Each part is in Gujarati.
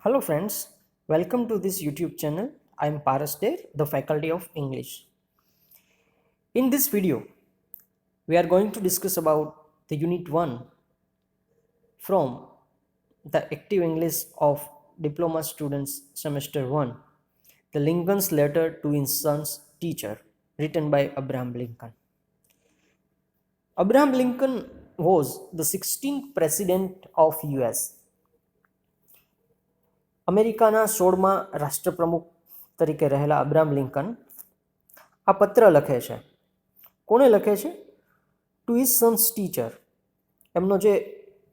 Hello friends, welcome to this YouTube channel. I am Paras Der, the Faculty of English. In this video, we are going to discuss about the Unit 1 from the Active English of Diploma Students Semester 1, the Lincoln's Letter to his son's teacher, written by Abraham Lincoln. Abraham Lincoln was the 16th President of US. અમેરિકાના 16મા રાષ્ટ્રપ્રમુખ તરીકે રહેલા અબ્રાહમ લિંકન આ પત્ર લખે છે. કોને લખે છે? ટુ હિઝ સન્સ ટીચર, એમનો જે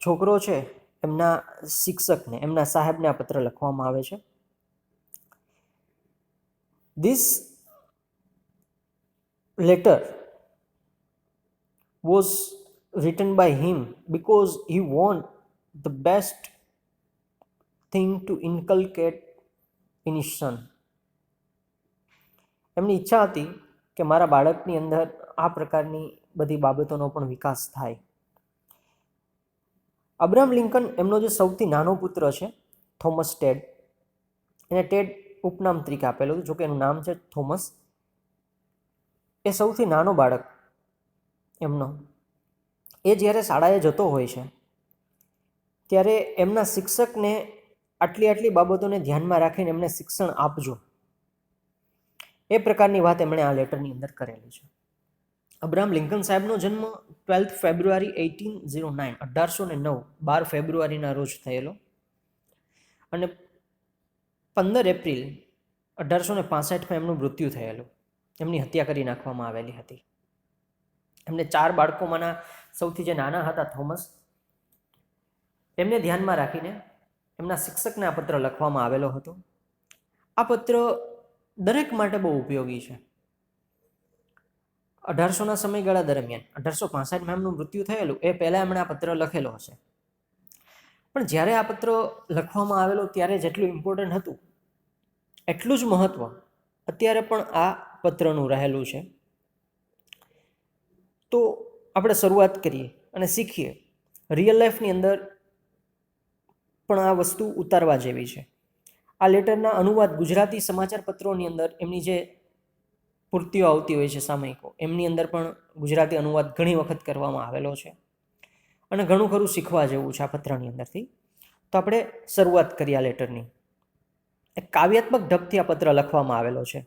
છોકરો છે એમના શિક્ષકને, એમના સાહેબને આ પત્ર લખવામાં આવે છે. This letter was written by him because he want the best thing to inculcate in his son. એમની ઈચ્છા હતી કે મારા બાળકની અંદર આ પ્રકારની બધી બાબતોનો પણ વિકાસ થાય. અબ્રાહમ લિંકન એમનો જે સૌથી નાનો પુત્ર છે થોમસ ટેડ, એને ટેડ ઉપનામ તરીકે આપેલું હતું, જોકે એનું નામ છે થોમસ. એ સૌથી નાનો બાળક એમનો, એ જ્યારે શાળાએ જતો હોય છે ત્યારે એમના શિક્ષકને આટલી બાબતોને ધ્યાનમાં રાખીને એમને શિક્ષણ આપજો, એ પ્રકારની વાત એમણે આ લેટરની અંદર કરેલી છે. અબ્રાહમ લિંકન સાહેબનો જન્મ 12 ફેબ્રુઆરી 1809 12 ફેબ્રુઆરીના રોજ થયેલો અને 15 એપ્રિલ 1865માં એમનું મૃત્યુ થયેલું. એમની હત્યા કરી નાખવામાં આવેલી હતી. એમને 4 બાળકોમાંના સૌથી જે નાના હતા થોમસ, એમને ધ્યાનમાં રાખીને એમના શિક્ષકને આ પત્ર લખવામાં આવેલો હતો. આ પત્ર દરેક માટે બહુ ઉપયોગી છે. 1800ના સમયગાળા દરમિયાન 1865માં એમનું મૃત્યુ થયેલું, એ પહેલાં એમણે આ પત્ર લખેલો હશે. પણ જ્યારે આ પત્ર લખવામાં આવેલો ત્યારે જેટલું ઇમ્પોર્ટન્ટ હતું એટલું જ મહત્ત્વ અત્યારે પણ આ પત્રનું રહેલું છે. તો આપણે શરૂઆત કરીએ અને શીખીએ. રિયલ લાઈફની અંદર પણ આ વસ્તુ ઉતારવા જેવી છે. આ લેટરના અનુવાદ ગુજરાતી સમાચાર પત્રોની અંદર એમની જે પૂર્તિઓ આવતી હોય છે સામયિકો, એમની અંદર પણ ગુજરાતી અનુવાદ ઘણી વખત કરવામાં આવેલો છે અને ઘણું ખરું શીખવા જેવું છે આ પત્રની અંદરથી. તો આપણે શરૂઆત કરીએ આ લેટરની. એક કાવ્યાત્મક ઢબથી આ પત્ર લખવામાં આવેલો છે.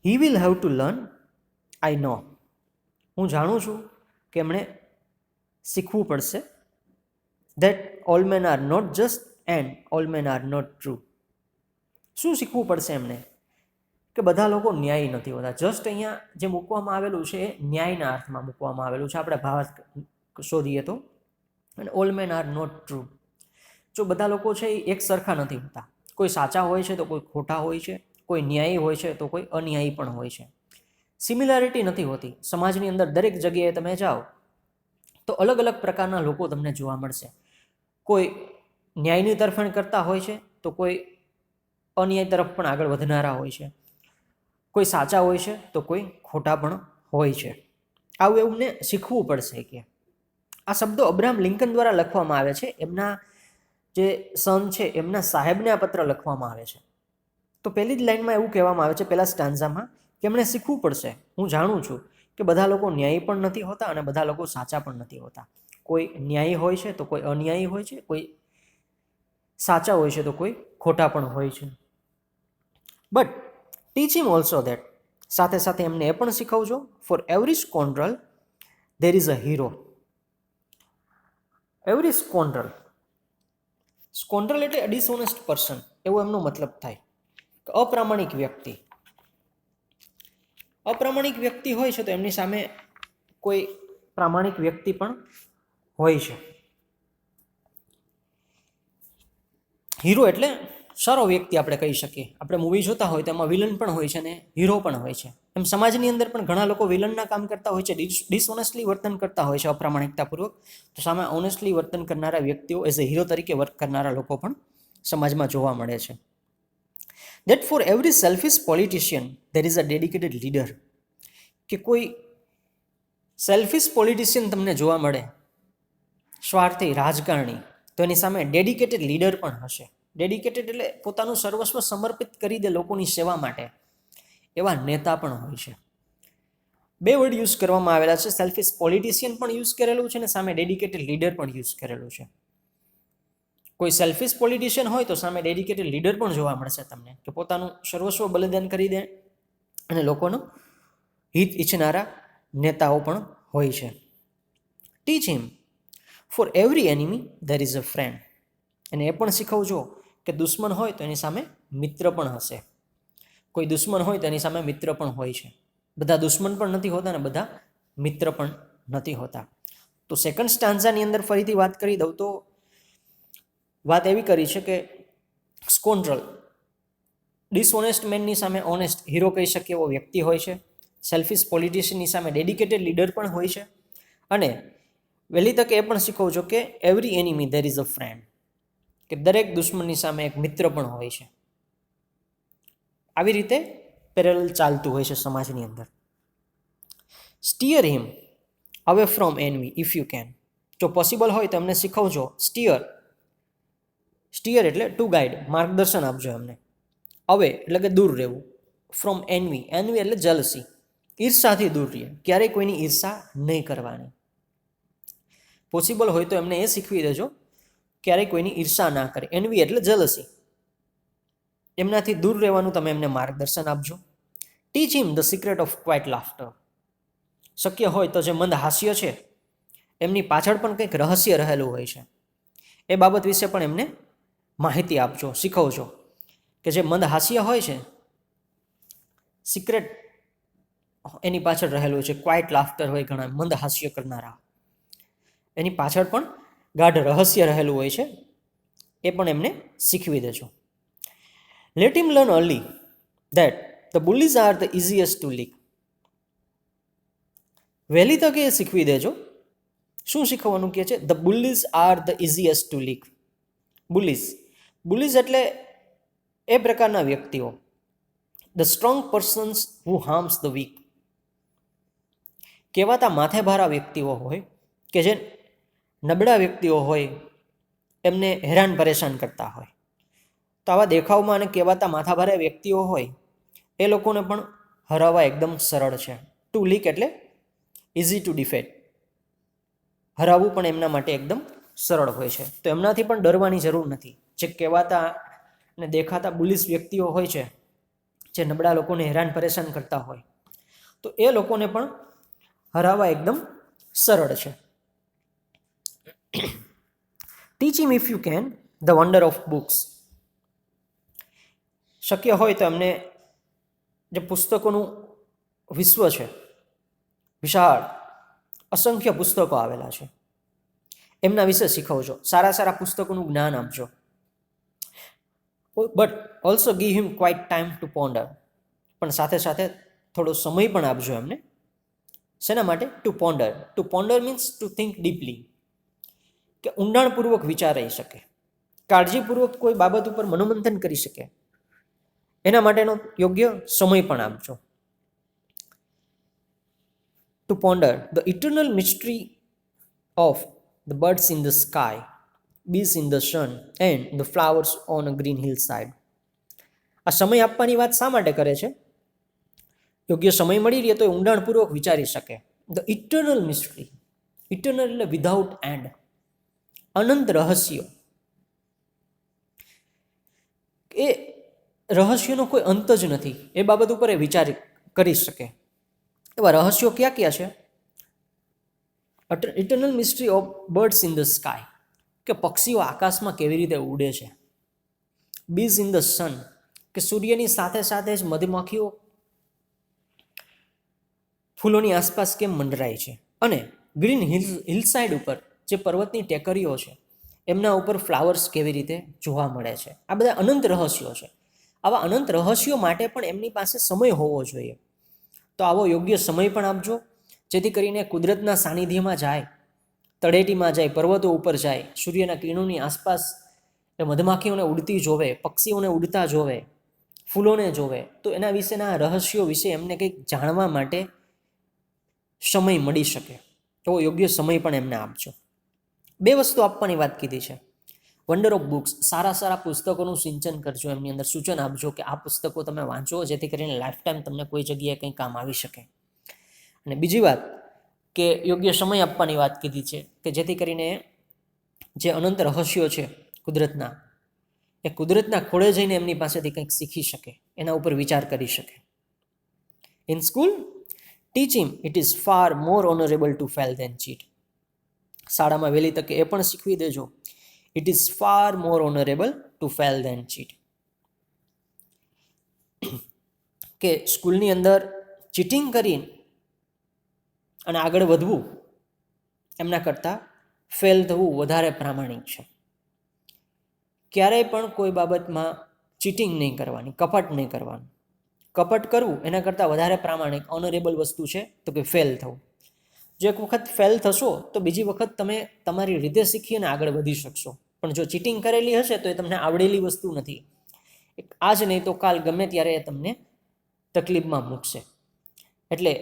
He will have to learn, I know. હું જાણું છું કે એમણે શીખવું પડશે. That all men are not just and all men are not true. શું શીખવું પડશે એમને? કે બધા લોકો ન્યાયી નથી હોતા. જસ્ટ અહીંયા જે મૂકવામાં આવેલું છે એ ન્યાયના અર્થમાં મૂકવામાં આવેલું છે, આપણે ભાવાર્થ શોધીએ તો. અને all men are not true. જો બધા લોકો છે એ એક સરખા નથી હોતા. કોઈ સાચા હોય છે તો કોઈ ખોટા હોય છે, કોઈ ન્યાયી હોય છે તો કોઈ અન્યાયી પણ હોય છે. સિમિલારિટી નથી હોતી. સમાજની અંદર દરેક જગ્યાએ તમે જાઓ તો અલગ અલગ પ્રકારના લોકો તમને જોવા મળશે. કોઈ ન્યાયની તરફેણ કરતા હોય છે તો કોઈ અન્યાય તરફ પણ આગળ વધનારા હોય છે. કોઈ સાચા હોય છે તો કોઈ ખોટા પણ હોય છે. આવું એમને શીખવું પડશે. કે આ શબ્દો અબ્રાહમ લિંકન દ્વારા લખવામાં આવે છે. એમના જે સન છે એમના સાહેબને આ પત્ર લખવામાં આવે છે. તો પહેલી જ લાઈનમાં એવું કહેવામાં આવે છે, પહેલા સ્ટાન્ઝામાં, કે એમણે શીખવું પડશે. હું જાણું છું કે બધા લોકો ન્યાયી પણ નથી હોતા અને બધા લોકો સાચા પણ નથી હોતા. કોઈ ન્યાયી હોય છે તો કોઈ અન્યાયી હોય છે, કોઈ સાચા હોય છે તો કોઈ ખોટા પણ હોય છે. But teach him also that, સાથે સાથે એમને એ પણ શીખવજો, for every scoundrel there is a hero. Every scoundrel, scoundrel એટલે ડિસઓનેસ્ટ પર્સન, એવો એમનો મતલબ થાય. અપ્રામાણિક વ્યક્તિ. અપ્રામાણિક વ્યક્તિ હોય છે તો એમની સામે કોઈ પ્રામાણિક વ્યક્તિ પણ હોય છે. હીરો એટલે સારો વ્યક્તિ આપણે કહી શકીએ. આપણે મૂવી જોતા હોય તો એમાં વિલન પણ હોય છે અને હીરો પણ હોય છે. એમ સમાજની અંદર પણ ઘણા લોકો વિલનના કામ કરતા હોય છે, ડિસઓનેસ્ટલી વર્તન કરતા હોય છે અપ્રામાણિકતાપૂર્વક. તો સામે ઓનેસ્ટલી વર્તન કરનારા વ્યક્તિઓ, એઝ અ હીરો તરીકે વર્ક કરનારા લોકો પણ સમાજમાં જોવા મળે છે. That for every selfish politician there is a dedicated leader. કે કોઈ સેલ્ફિશ પોલિટિશિયન તમને જોવા મળે, સ્વાર્થી રાજકારણી, તો એની સામે ડેડિકેટેડ લીડર પણ હશે. ડેડિકેટેડ એટલે પોતાનું સર્વસ્વ સમર્પિત કરી દે લોકોની સેવા માટે, એવા નેતા પણ હોય છે. 2 વર્ડ યુઝ કરવામાં આવેલા છે. સેલ્ફિશ પોલિટિશિયન પણ યુઝ કરેલું છે અને સામે ડેડિકેટેડ લીડર પણ યુઝ કરેલું છે. કોઈ સેલ્ફિશ પોલિટિશિયન હોય તો સામે ડેડિકેટેડ લીડર પણ જોવા મળશે તમને, કે પોતાનું સર્વસ્વ બલિદાન કરી દે અને લોકોનું હિત ઈચ્છનારા નેતાઓ પણ હોય છે. Teach him for every enemy there is a friend. અને એ પણ શીખવજો કે દુશ્મન હોય તો એની સામે મિત્ર પણ હશે. કોઈ દુશ્મન હોય તો એની સામે મિત્ર પણ હોય છે. બધા દુશ્મન પણ નથી હોતા અને બધા મિત્ર પણ નથી હોતા. તો સેકન્ડ સ્ટાન્ઝાની અંદર ફરીથી વાત કરી દઉં તો વાત એવી કરી છે કે સ્કોન્ડ્રલ ડિસઓનેસ્ટ મેનની સામે ઓનેસ્ટ હીરો કહી શકીએ એવો વ્યક્તિ હોય છે. સેલ્ફિશ પોલિટિશિયનની સામે ડેડિકેટેડ લીડર પણ હોય છે. અને વહેલી તકે એ પણ શીખવજો કે every enemy there is a friend, કે દરેક દુશ્મનની સામે એક મિત્ર પણ હોય છે. આવી રીતે પેરેલલ ચાલતું હોય છે સમાજની અંદર. Stir him away from NV if you can. જો પોસિબલ હોય તો એમને શીખવજો. સ્ટીયર એટલે ટુ ગાઈડ, માર્ગદર્શન આપજો એમને. અવે એટલે કે દૂર રહેવું. ફ્રોમ એનવી એટલે જલસી, ઈર્ષાથી દૂર રહે, ક્યારેય કોઈની ઈર્ષા નહીં કરવાની. પોસિબલ હોય તો એમને એ શીખવી દેજો ક્યારેય કોઈની ઈર્ષા ના કરે. એનવી એટલે જલસી, એમનાથી દૂર રહેવાનું તમે એમને માર્ગદર્શન આપજો. Teach him the secret of quiet laughter. શક્ય હોય તો જે મંદ હાસ્ય છે એમની પાછળ પણ કંઈક રહસ્ય રહેલું હોય છે, એ બાબત વિશે પણ એમને માહિતી આપજો, શીખવજો કે જે મંદ હાસ્ય હોય છે, સિક્રેટ એની પાછળ રહેલું છે. ક્વાઇટ લાફ્ટર હોય ઘણા મંદ હાસ્ય કરનારા, એની પાછળ પણ ગાઢ રહસ્ય રહેલું હોય છે, એ પણ એમને શીખવી દેજો. Let him learn early that the bullies are the easiest to lick. વહેલી તકે એ શીખવી દેજો. શું શીખવવાનું કહે છે? The bullies are the easiest to lick. Bullies એટલે એ પ્રકારના વ્યક્તિઓ, the strong persons who harms the weak. કહેવાતા માથેભારા વ્યક્તિઓ હોય કે જે નબળા વ્યક્તિઓ હોય એમને હેરાન પરેશાન કરતા હોય. તો આવા દેખાવમાં અને કહેવાતા માથાભારે વ્યક્તિઓ હોય એ લોકોને પણ હરાવવા એકદમ સરળ છે. ટુ લીક એટલે ઇઝી ટુ ડિફેટ, હરાવવું પણ એમના માટે એકદમ સરળ હોય છે. તો એમનાથી પણ ડરવાની જરૂર નથી. જે કહેવાતા અને દેખાતા બુલિશ વ્યક્તિઓ હોય છે, જે નબળા લોકોને હેરાન પરેશાન કરતા હોય, તો એ લોકોને પણ હરાવવા એકદમ સરળ છે. Teach him if you can the wonder of books. શક્ય હોય તો એમને જે પુસ્તકોનું વિશ્વ છે, વિશાળ અસંખ્ય પુસ્તકો આવેલા છે, એમના વિશે શીખવજો. સારા સારા પુસ્તકોનું જ્ઞાન આપજો. But also give him quiet time to ponder. પણ સાથે સાથે થોડો સમય પણ આપજો એમને. શેના માટે? To ponder. To ponder means to think deeply, કે ઊંડાણપૂર્વક વિચારી શકે, કાળજીપૂર્વક કોઈ બાબત ઉપર મનોમંથન કરી શકે, એના માટેનો યોગ્ય સમય પણ આપજો. To ponder the eternal mystery of the birds in the sky, bees in the sun and the flowers on a green hillside. આ સમય આપવાની વાત શા માટે કરે છે? યોગ્ય સમય મળી રહે તો એ ઊંડાણપૂર્વક વિચારી શકે. ધ ઇટર્નલ મિસ્ટ્રી, ઇટર્નલ એટલે વિધાઉટ એન્ડ, અનંત રહસ્યો, એ રહસ્યનો કોઈ અંત જ નથી, એ બાબત ઉપર એ વિચાર કરી શકે. એવા રહસ્યો ક્યાં ક્યાં છે? Eternal mystery of birds in the sky, કે પક્ષીઓ આકાશમાં કેવી રીતે ઉડે છે. બીઝ ઇન ધ સન, કે સૂર્યની સાથે સાથે જ મધમાખીઓ ફૂલોની આસપાસ કેમ મંડરાય છે. અને ગ્રીન હિલસાઇડ ઉપર જે પર્વતની ટેકરીઓ છે એમના ઉપર ફ્લાવર્સ કેવી રીતે જોવા મળે છે. આ બધા અનંત રહસ્યો છે. આવા અનંત રહસ્યો માટે પણ એમની પાસે સમય હોવો જોઈએ. તો આવો યોગ્ય સમય પણ આપજો, જેથી કરીને કુદરતના સાનિધ્યમાં જાય, તળેટીમાં જાય, પર્વતો ઉપર જાય, સૂર્યના કિરણોની આસપાસ એ મધમાખીઓને ઉડતી જોવે, પક્ષીઓને ઉડતા જોવે, ફૂલોને જોવે, તો એના વિશેના રહસ્યો વિશે એમને કંઈક જાણવા માટે સમય મળી શકે. એવો યોગ્ય સમય પણ એમને આપજો. 2 વસ્તુ આપવાની વાત કીધી છે. વન્ડર ઓફ બુક્સ, સારા સારા પુસ્તકોનું સિંચન કરજો, એમની અંદર સૂચન આપજો કે આ પુસ્તકો તમે વાંચો, જેથી કરીને લાઈફ ટાઈમ તમને કોઈ જગ્યાએ કંઈ કામ આવી શકે. અને બીજી વાત કે યોગ્ય સમય આપવાની વાત કીધી છે કે જેથી કરીને જે અનંત રહસ્યો છે કુદરતના, એ કુદરતના ખોળે જઈને એમની પાસેથી કંઈક શીખી શકે, એના ઉપર વિચાર કરી શકે. In school teach him it is far more honourable to fail than cheat. શાળામાં વહેલી તકે એ પણ શીખવી દેજો, it is far more honourable to fail than cheat. કે સ્કૂલની અંદર ચીટિંગ કરી અને આગળ વધવું એમના કરતાં ફેલ થવું વધારે પ્રામાણિક છે. ક્યારેય પણ કોઈ બાબતમાં ચીટિંગ નહીં કરવાની, કપટ નહીં કરવાનું. કપટ કરવું એના કરતાં વધારે પ્રામાણિક ઓનરેબલ વસ્તુ છે તો કે ફેલ થવું. જો એક વખત ફેલ થશો તો બીજી વખત તમે તમારી રીતે શીખીને આગળ વધી શકશો. પણ જો ચીટિંગ કરેલી હશે તો એ તમને આવડેલી વસ્તુ નથી. આજ નહીં તો કાલ ગમે ત્યારે એ તમને તકલીફમાં મૂકશે. એટલે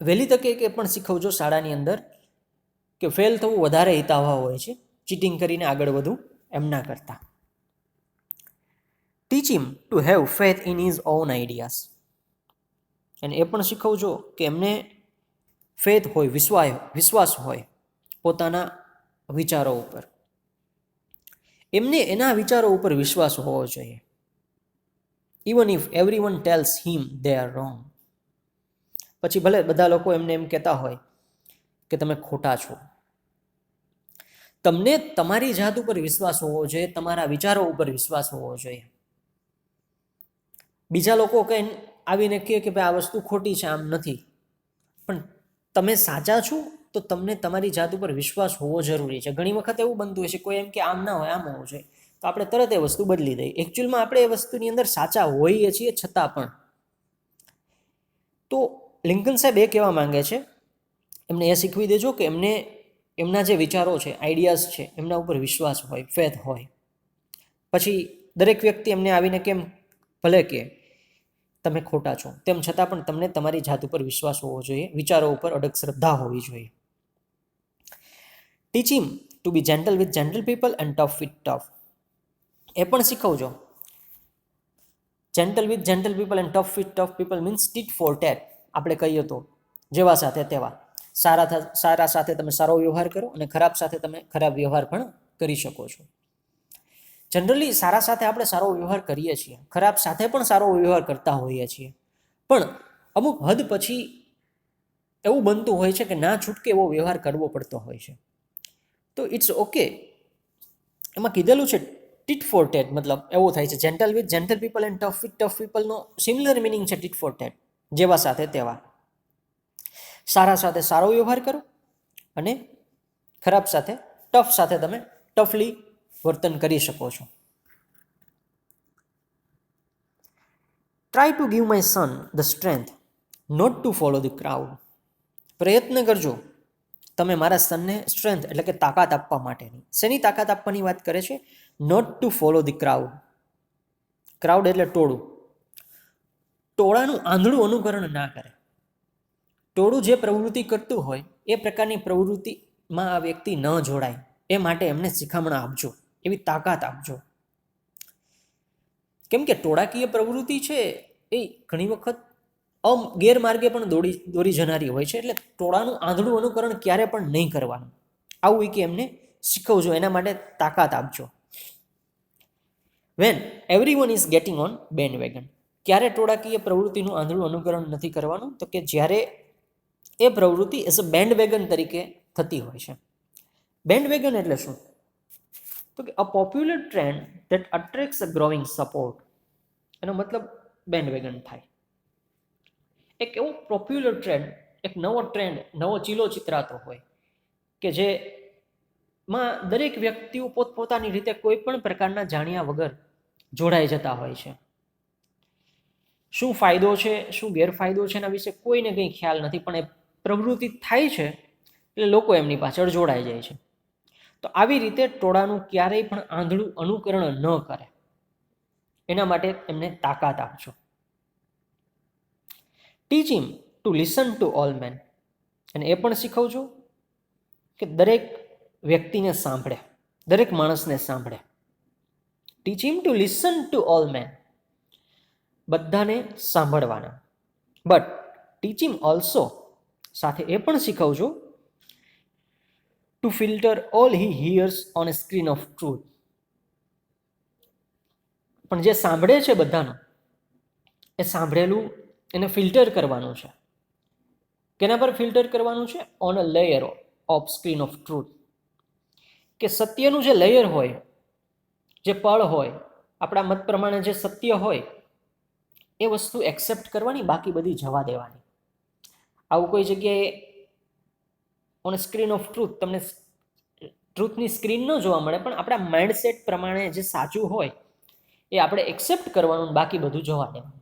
વહેલી તકે એ પણ શીખવજો શાળાની અંદર કે ફેલ થવું વધારે હિતાવહ હોય છે ચીટિંગ કરીને આગળ વધવું એમના કરતાં. Teach him to have faith in his own ideas. અને એ પણ શીખવજો કે એમને ફેથ હોય, વિશ્વાસ હોય પોતાના વિચારો ઉપર. એમને એના વિચારો ઉપર વિશ્વાસ હોવો જોઈએ. Even if everyone tells him they are wrong. પછી ભલે બધા લોકો એમને એમ કહેતા હોય કે તમે ખોટા છો, તમને તમારી જાત ઉપર વિશ્વાસ હોવો જોઈએ, તમારા વિચારો ઉપર વિશ્વાસ હોવો જોઈએ. બીજા લોકો કંઈ આવીને કહે કે ભાઈ આ વસ્તુ ખોટી છે, આમ નથી, પણ તમે સાચા છો તો તમને તમારી જાત ઉપર વિશ્વાસ હોવો જરૂરી છે. ઘણી વખત એવું બનતું હોય છે કોઈ એમ કે આમ ના હોય, આમ હોવું જોઈએ, તો આપણે તરત એ વસ્તુ બદલી દઈએ. એકચ્યુઅલમાં આપણે એ વસ્તુની અંદર સાચા હોઈએ છીએ છતાં પણ. તો લિંકન સાહેબ એ કહેવા માંગે છે, એમને એ શીખવી દેજો કે એમને એમના જે વિચારો છે, આઈડિયાઝ છે, એમના ઉપર વિશ્વાસ હોય, ફેથ હોય. પછી દરેક વ્યક્તિ એમને આવીને કેમ ભલે કે તમે ખોટા છો, તેમ છતાં પણ તમને તમારી જાત ઉપર વિશ્વાસ હોવો જોઈએ, વિચારો ઉપર અડગ શ્રદ્ધા હોવી જોઈએ. Teach him to be gentle with gentle people and tough with tough. એ પણ શીખવજો. Gentle with gentle people and tough with tough people means tit for tat. આપણે કહીએ તો જેવા સાથે તેવા. સારા સાથે તમે સારો વ્યવહાર કરો અને ખરાબ સાથે તમે ખરાબ વ્યવહાર પણ કરી શકો છો. જનરલી સારા સાથે આપણે સારો વ્યવહાર કરીએ છીએ, ખરાબ સાથે પણ સારો વ્યવહાર કરતા હોઈએ છીએ, પણ અમુક હદ પછી એવું બનતું હોય છે કે ના છૂટકે એવો વ્યવહાર કરવો પડતો હોય છે. તો ઇટ્સ ઓકે. એમાં કીધેલું છે ટીટ ફોર ટેટ, મતલબ એવો થાય છે gentle with gentle people and tough with tough પીપલનો સિમિલર મિનિંગ છે ટીટ ફોર ટેટ, જેવા સાથે તેવા. સારા સાથે સારો વ્યવહાર કરો અને ખરાબ સાથે, ટફ સાથે તમે ટફલી વર્તન કરી શકો છો. Try to give my son the strength not to follow the crowd. પ્રયત્ન કરજો તમે મારા સનને સ્ટ્રેન્થ એટલે કે તાકાત આપવા માટેની. શેની તાકાત આપવાની વાત કરે છે? Not to follow the crowd. Crowd એટલે ટોળું. ટોળાનું આંધળું અનુકરણ ના કરે. ટોળું જે પ્રવૃત્તિ કરતું હોય એ પ્રકારની પ્રવૃત્તિમાં આ વ્યક્તિ ન જોડાય, એ માટે એમને શિખામણ આપજો, એવી તાકાત આપજો. કેમ કે ટોળાકીય પ્રવૃત્તિ છે એ ઘણી વખત ગેરમાર્ગે પણ દોરી જનારી હોય છે. એટલે ટોળાનું આંધળું અનુકરણ ક્યારે પણ નહીં કરવાનું, આવું કે એમને શીખવજો, એના માટે તાકાત આપજો. When everyone is getting on bandwagon. ક્યારે ટોળાકીય પ્રવૃત્તિનું આંધળું અનુકરણ નથી કરવાનું? તો કે જ્યારે એ પ્રવૃત્તિ એઝ અ બેન્ડ વેગન તરીકે થતી હોય છે. બેન્ડ વેગન એટલે શું? તો કે a popular trend that attracts a growing support. એનો મતલબ બેન્ડ વેગન થાય. એક એવો પોપ્યુલર ટ્રેન્ડ, એક નવો ટ્રેન્ડ, નવો ચીલો ચિતરાતો હોય કે જેમાં દરેક વ્યક્તિઓ પોતપોતાની રીતે કોઈ પણ પ્રકારના જાણ્યા વગર જોડાઈ જતા હોય છે. શું ફાયદો છે, શું ગેરફાયદો છે, એના વિશે કોઈને કંઈ ખ્યાલ નથી, પણ એ પ્રવૃત્તિ થાય છે એટલે લોકો એમની પાછળ જોડાઈ જાય છે. તો આવી રીતે ટોળાનું ક્યારેય પણ આંધળું અનુકરણ ન કરે, એના માટે એમને તાકાત આપજો. Teach him to listen to all men. અને એ પણ શીખવજો કે દરેક વ્યક્તિને સાંભળે. દરેક માણસને સાંભળે. Teach him to listen to all men, બધાને સાંભળવાના. બટ ટીચ હિમ ઓલ્સો, સાથે એ પણ શીખવજો, to filter all he hears on a screen of truth. પણ જે સાંભળે છે બધાનું, એ સાંભળેલું એને ફિલ્ટર કરવાનું છે. કેના પર ફિલ્ટર કરવાનું છે? On a layer of screen of truth. કે સત્યનું જે લેયર હોય, જે પળ હોય, આપણા મત પ્રમાણે જે સત્ય હોય એ વસ્તુ એક્સેપ્ટ કરવાની, બાકી બધી જવા દેવાની. આવું કોઈ જગ્યાએ ઓન સ્ક્રીન ઓફ ટ્રુથ તમને ટ્રુથની સ્ક્રીન ન જોવા મળે, પણ આપણા માઇન્ડસેટ પ્રમાણે જે સાચું હોય એ આપણે એક્સેપ્ટ કરવાનું, બાકી બધું જવા દેવાનું.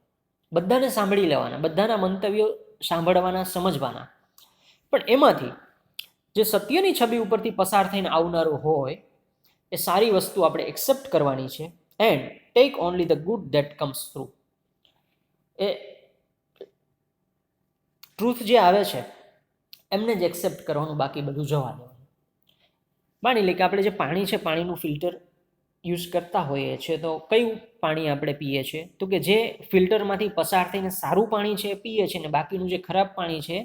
બધાને સાંભળી લેવાના, બધાના મંતવ્યો સાંભળવાના, સમજવાના. પણ એમાંથી જે સત્યની છબી ઉપરથી પસાર થઈને આવનારું હોય એ સારી વસ્તુ આપણે એક્સેપ્ટ કરવાની છે. And take only the good that comes through. એ ટ્રુથ જે આવે છે એમને જ એક્સેપ્ટ કરવાનું, બાકી બધું જવા દેવાનું. માની લે કે આપણે જે પાણી છે, પાણીનું ફિલ્ટર યુઝ કરતા હોઈએ છીએ, તો કયું પાણી આપણે પીએ છીએ? તો કે જે ફિલ્ટરમાંથી પસાર થઈને સારું પાણી છે એ પીએ છીએ, ને બાકીનું જે ખરાબ પાણી છે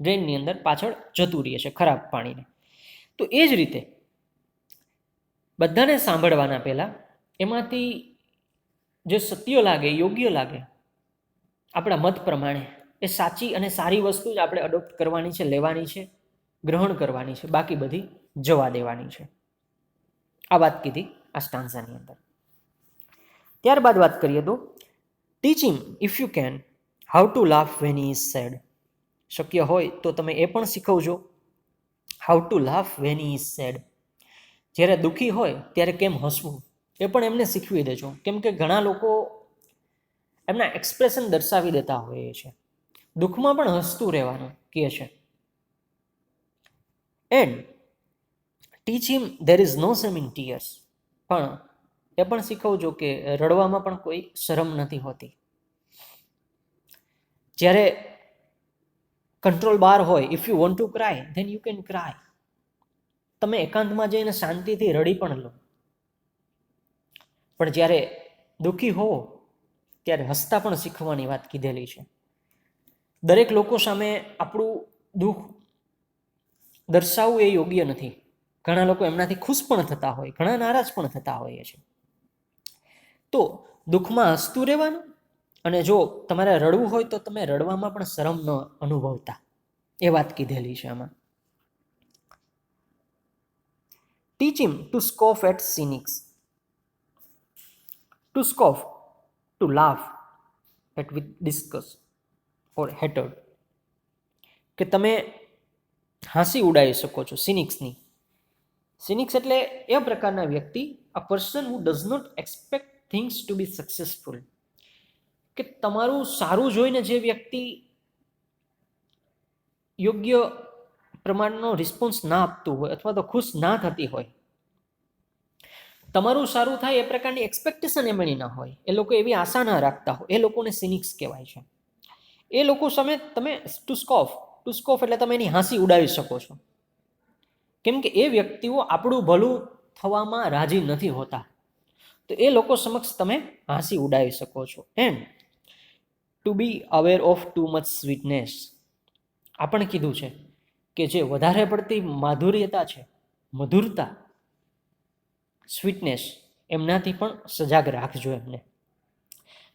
ડ્રેનની અંદર પાછળ જતું રહે છે, ખરાબ પાણીને. તો એ જ રીતે બધાને સાંભળવાના પહેલાં એમાંથી જે સત્ય લાગે, યોગ્ય લાગે આપણા મત પ્રમાણે, એ સાચી અને સારી વસ્તુ જ આપણે અડોપ્ટ કરવાની છે, લેવાની છે, ગ્રહણ કરવાની છે, બાકી બધી જવા દેવાની છે. આ વાત કીધી આ સ્ટાન્ઝાની અંદર. ત્યારબાદ વાત કરીએ તો teach him if you can how to laugh when he is sad. શક્ય હોય તો તમે એ પણ શીખવજો how to laugh when he is sad. જ્યારે દુઃખી હોય ત્યારે કેમ હસવું, એ પણ એમને શીખવી દેજો. કેમ કે ઘણા લોકો એમના એક્સપ્રેશન દર્શાવી દેતા હોય છે. દુઃખમાં પણ હસતું રહેવાનું કહે છે. And teach him there is no shame in tears. પણ એ પણ શીખવજો કે રડવામાં પણ કોઈ શરમ નથી હોતી. જ્યારે કંટ્રોલ બહાર હોય, if you want to cry then you can cry. તમે એકાંતમાં જઈને શાંતિથી રડી પણ લો. પણ જ્યારે દુઃખી હો ત્યારે હસતા પણ શીખવાની વાત કીધેલી છે. દરેક લોકો સામે આપણું દુઃખ દર્શાવવું એ યોગ્ય નથી. ઘણા લોકો એમનાથી ખુશ પણ થતા હોય, ઘણા નારાજ પણ થતા હોય છે. તો દુઃખમાં હસતું રહેવાનું, અને જો તમારે રડવું હોય તો તમે રડવામાં પણ શરમ ન અનુભવતા, એ વાત કીધેલી છે આમાં. Teach him to scoff at cynics. To scoff, to laugh at with disgust or hatred. કે તમે હાંસી ઉડાવી શકો છો સિનિક્સની. સિનિક્સ એટલે એ પ્રકારના વ્યક્તિ, a person who does not expect things to be successful. કે તમારું સારું જોઈને જે વ્યક્તિ યોગ્ય પ્રમાણનો રિસ્પોન્સ ના આપતું હોય, અથવા તો ખુશ ના થતી હોય, તમારું સારું થાય એ પ્રકારની એક્સપેક્ટેશન એમની ના હોય, એ લોકો એવી આશા ના રાખતા હોય, એ લોકોને સિનિક્સ કહેવાય છે. એ લોકો સામે તમે ટુ સ્કોફ એટલે તમે એની હાંસી ઉડાવી શકો છો. કેમ કે એ વ્યક્તિઓ આપણું ભલું થવામાં રાજી નથી હોતા. તો એ લોકો સમક્ષ તમે હાંસી ઉડાવી શકો છો. And to be aware of too much sweetness. આ પણ કીધું છે કે જે વધારે પડતી માધુર્યતા છે, મધુરતા, સ્વીટનેસ, એમનાથી પણ સજાગ રાખજો એમને.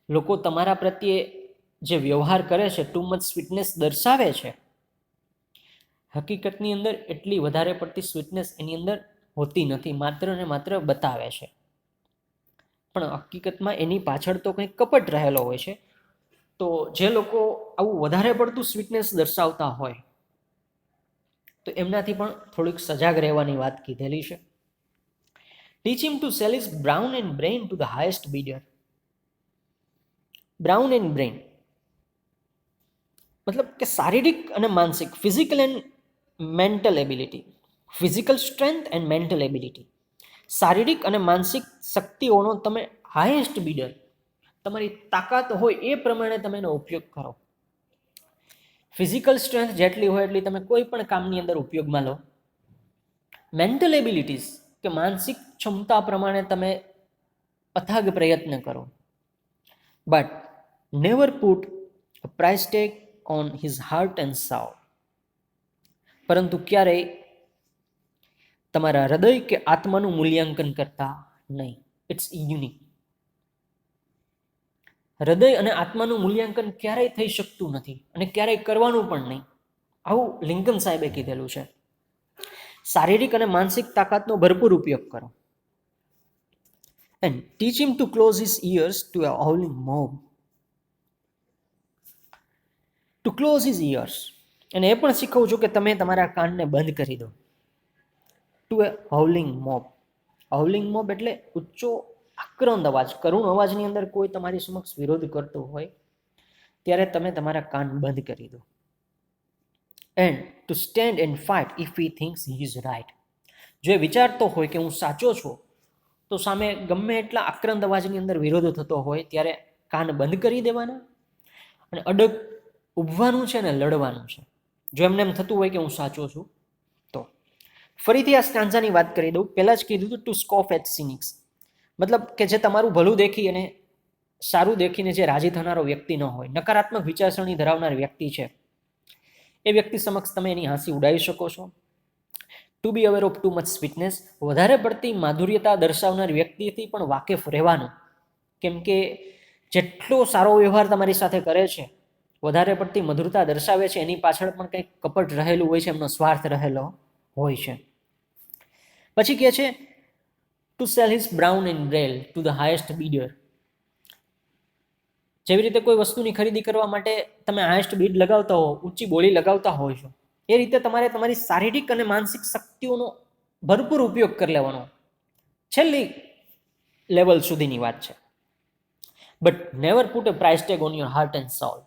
લોકો તમારા પ્રત્યે જે વ્યવહાર કરે છે, ટુ મચ સ્વીટનેસ દર્શાવે છે, હકીકતની અંદર એટલી વધારે પડતી સ્વીટનેસ એની અંદર હોતી નથી, માત્ર ને માત્ર બતાવે છે. પણ હકીકતમાં એની પાછળ તો કંઈક કપટ રહેલો હોય છે. તો જે લોકો આવું વધારે પડતું સ્વીટનેસ દર્શાવતા હોય, તો એમનાથી પણ થોડીક સજાગ રહેવાની વાત કીધેલી છે. Teach him to sell his brawn and brain to the highest bidder. Brawn and brain મતલબ કે શારીરિક અને માનસિક, physical and mental ability, physical strength and mental ability. શારીરિક અને માનસિક શક્તિઓનો તમે હાઈએસ્ટ બિડર, તમારી તાકાત હોય એ પ્રમાણે તમે એનો ઉપયોગ કરો. ફિઝિકલ સ્ટ્રેન્થ જેટલી હોય એટલી તમે કોઈ પણ કામની અંદર ઉપયોગમાં લો. મેન્ટલ એબિલિટીઝ કે માનસિક ક્ષમતા પ્રમાણે તમે અથાગ પ્રયત્ન કરો, but never put a price tag on his heart and soul. પરંતુ ક્યારેય તમારા હૃદય કે આત્માનું મૂલ્યાંકન કરતા નહીં. It's unique. હૃદય અને આત્માનું મૂલ્યાંકન ક્યારેય થઈ શકતું નથી અને ક્યારેય કરવાનું પણ નહીં. આવું લિંકન સાહેબે કીધેલું છે. શારીરિક અને માનસિક તાકાતનો ભરપૂર ઉપયોગ કરો. And teach him to close his ears to a howling mob. To close his ears. અને એ પણ શીખવું કે તમે તમારા કાનને બંધ કરી દો. ટુ એ હાઉલિંગ મોબ. હાઉલિંગ મોબ એટલે ઊંચો આક્રંદ અવાજ, કરુણ અવાજની અંદર કોઈ તમારી સમક્ષ વિરોધ કરતો હોય ત્યારે તમે તમારા કાન બંધ કરી દો. And to stand and fight if he thinks he is right. જો એ વિચારતો હોય કે હું સાચો છું, તો સામે ગમે એટલા આક્રંદ અવાજની અંદર વિરોધ થતો હોય ત્યારે કાન બંધ કરી દેવાના અને અડગ ઊભવાનું છે ને લડવાનું છે. જો એમને એમ થતું હોય કે હું સાચો છું તો. ફરીથી આ સ્ટાન્ઝાની વાત કરી દઉં. પહેલાં જ કીધું હતું ટુ સ્કોફ એટ સિનિક્સ, મતલબ કે જે તમારું ભલું દેખી અને સારું દેખીને જે રાજી થનારો વ્યક્તિ ન હોય, નકારાત્મક વિચારસરણી ધરાવનાર વ્યક્તિ છે, એ વ્યક્તિ સમક્ષ તમે એની હાંસી ઉડાવી શકો છો. To be aware of too much sweetness. વધારે પડતી માધુર્યતા દર્શાવનાર વ્યક્તિથી પણ વાકેફ રહેવાનું, કેમ કે જેટલો સારો વ્યવહાર તમારી સાથે કરે છે, વધારે પડતી મધુરતા દર્શાવે છે, એની પાછળ પણ કંઈક કપટ રહેલું હોય છે, એમનો સ્વાર્થ રહેલો હોય છે. પછી કહે છે to sell his brawn and રેલ ટુ ધ હાયેસ્ટ બીડર. જેવી રીતે કોઈ વસ્તુની ખરીદી કરવા માટે તમે હાયેસ્ટ બીડ લગાવતા હો, ઊંચી બોલી લગાવતા હોય છો, એ રીતે તમારે તમારી શારીરિક અને માનસિક શક્તિઓનો ભરપૂર ઉપયોગ કરી લેવાનો. છેલ્લી લેવલ સુધીની વાત છે. But never put a price tag on your heart and soul.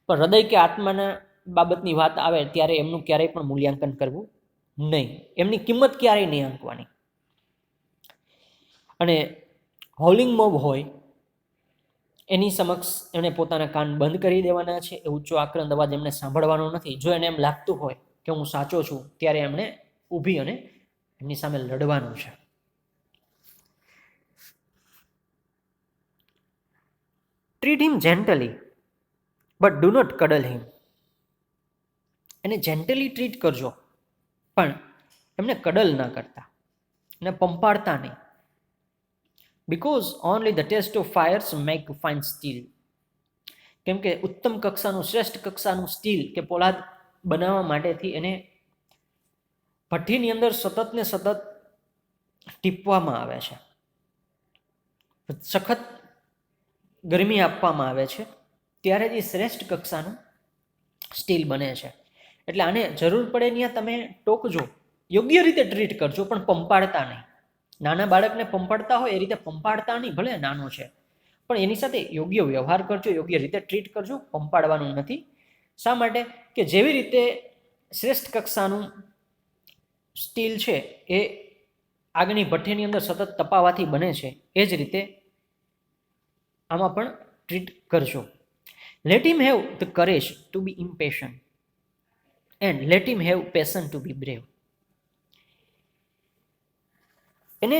પણ હૃદય કે આત્માના બાબતની વાત આવે ત્યારે એમનું ક્યારેય પણ મૂલ્યાંકન કરવું નહીં. એમની કિંમત ક્યારેય નહીં આંકવાની. અને હાઉલિંગ મોબ હોય એની સમક્ષ એણે પોતાના કાન બંધ કરી દેવાના છે. એ ઊંચો આક્રંદ અવાજ એમને સાંભળવાનો નથી. જો એને એમ લાગતું હોય કે હું સાચો છું, ત્યારે એમણે ઊભી અને એમની સામે લડવાનું છે. Treat him gently but do not cuddle him. એને જેન્ટલી ટ્રીટ કરજો, પણ એમને કડલ ના કરતા, એને પંપાડતા નહીં. Because only the test of fires make fine steel. કેમ કે ઉત્તમ કક્ષાનું, શ્રેષ્ઠ કક્ષાનું સ્ટીલ કે પોલાદ બનાવવા માટેથી એને ભઠ્ઠીની અંદર સતત ને સતત ટીપવામાં આવે છે, સખત ગરમી આપવામાં આવે છે, ત્યારે જ એ શ્રેષ્ઠ કક્ષાનું સ્ટીલ બને છે. એટલે આને જરૂર પડે ત્યાં તમે ટોકજો, યોગ્ય રીતે ટ્રીટ કરજો, પણ પંપાડતા નહીં. નાના બાળકને પંપાડતા હોય એ રીતે પંપાડતા નહીં. ભલે નાનો છે, પણ એની સાથે યોગ્ય વ્યવહાર કરજો, યોગ્ય રીતે ટ્રીટ કરજો, પંપાડવાનું નથી. શા માટે? કે જેવી રીતે શ્રેષ્ઠ કક્ષાનું સ્ટીલ છે એ આગની ભઠ્ઠીની અંદર સતત તપાવાથી બને છે, એ જ રીતે આમાં પણ ટ્રીટ કરજો. Let him have the courage to be impatient and let him have patience to be brave. એને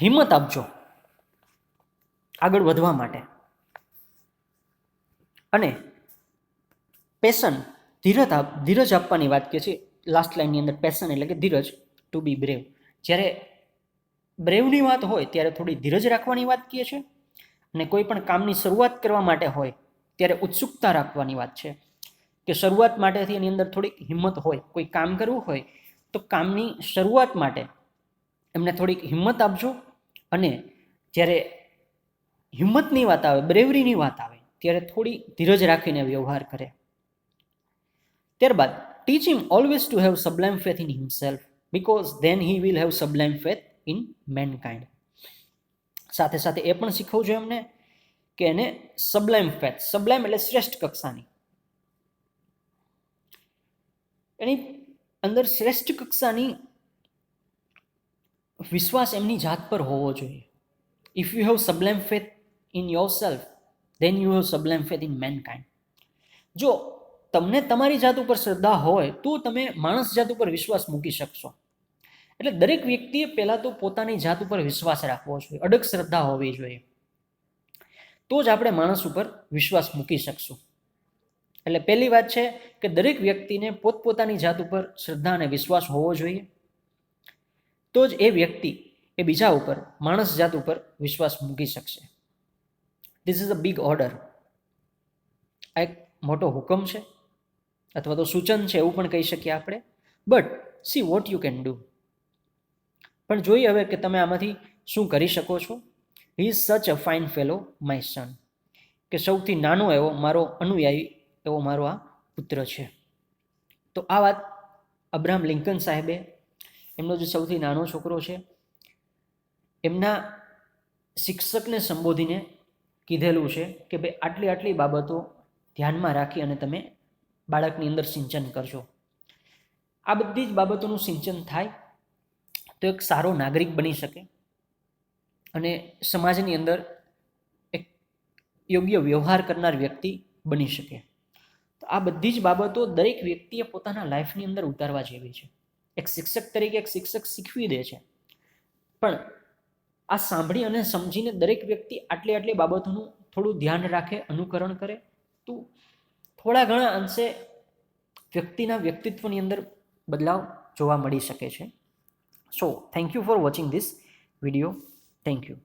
હિંમત આપજો આગળ વધવા માટે, અને પેશન, ધીરજ આપવાની વાત કહે છે લાસ્ટ લાઇનની અંદર. પેશન એટલે કે ધીરજ, ટુ બી બ્રેવ. જ્યારે બ્રેવની વાત હોય ત્યારે થોડી ધીરજ રાખવાની વાત કહે છે, અને કોઈ પણ કામની શરૂઆત કરવા માટે હોય ત્યારે ઉત્સુકતા રાખવાની વાત છે. કે શરૂઆત માટેથી એની અંદર થોડીક હિંમત હોય. કોઈ કામ કરવું હોય તો કામની શરૂઆત માટે એમને થોડીક હિંમત આપજો, અને જ્યારે હિંમતની વાત આવે, બ્રેવરીની વાત આવે, ત્યારે થોડી ધીરજ રાખીને વ્યવહાર કરે. ત્યારબાદ teach him always to have sublime faith in himself, because then he will have sublime faith in mankind. સાથે સાથે એ પણ શીખવજો એમને કે એને સબ્લાઇમ ફેથ, સબ્લાઇમ એટલે શ્રેષ્ઠ કક્ષાની, એની અંદર શ્રેષ્ઠ કક્ષાની વિશ્વાસ એમની જાત પર હોવો જોઈએ. If you have sublime faith in yourself, then you have sublime faith in mankind. જો તમને તમારી જાત ઉપર શ્રદ્ધા હોય તો તમે માણસ જાત ઉપર વિશ્વાસ મૂકી શકશો. એટલે દરેક વ્યક્તિએ પહેલાં તો પોતાની જાત ઉપર વિશ્વાસ રાખવો જોઈએ, અડગ શ્રદ્ધા હોવી જોઈએ, તો જ આપણે માણસ ઉપર વિશ્વાસ મૂકી શકશું. એટલે પહેલી વાત છે કે દરેક વ્યક્તિને પોતપોતાની જાત ઉપર શ્રદ્ધા અને વિશ્વાસ હોવો જોઈએ, તો જ એ વ્યક્તિ એ બીજા ઉપર, માણસ જાત ઉપર વિશ્વાસ મૂકી શકશે. This is a big order. આ એક મોટો હુકમ છે અથવા તો સૂચન છે એવું પણ કહી શકીએ આપણે. But see what you can do. પણ જોઈએ હવે કે તમે આમાંથી શું કરી શકો છો. He is such a fine fellow my son, કે સૌથી નાનો એવો મારો અનુયાયી એવો મારો આ પુત્ર છે. તો આ વાત અબ્રાહમ લિંકન સાહેબે, એમનો જે સૌથી નાનો છોકરો છે, એમના શિક્ષકને સંબોધીને કીધેલું છે કે ભાઈ આટલી આટલી બાબતો ધ્યાનમાં રાખી અને તમે બાળકની અંદર સિંચન કરજો. આ બધી જ બાબતોનું સિંચન થાય તો એક સારો નાગરિક બની શકે અને સમાજની અંદર એક યોગ્ય વ્યવહાર કરનાર વ્યક્તિ બની શકે. તો આ બધી જ બાબતો દરેક વ્યક્તિએ પોતાના લાઈફની અંદર ઉતારવા જેવી છે. એક શિક્ષક તરીકે એક શિક્ષક શીખવી દે છે, પણ આ સાંભળી અને સમજીને દરેક વ્યક્તિ આટલી આટલી બાબતોનું થોડું ધ્યાન રાખે, અનુકરણ કરે, તો થોડા ઘણા અંશે વ્યક્તિના વ્યક્તિત્વની અંદર બદલાવ જોવા મળી શકે છે. So thank you for watching this video. Thank you.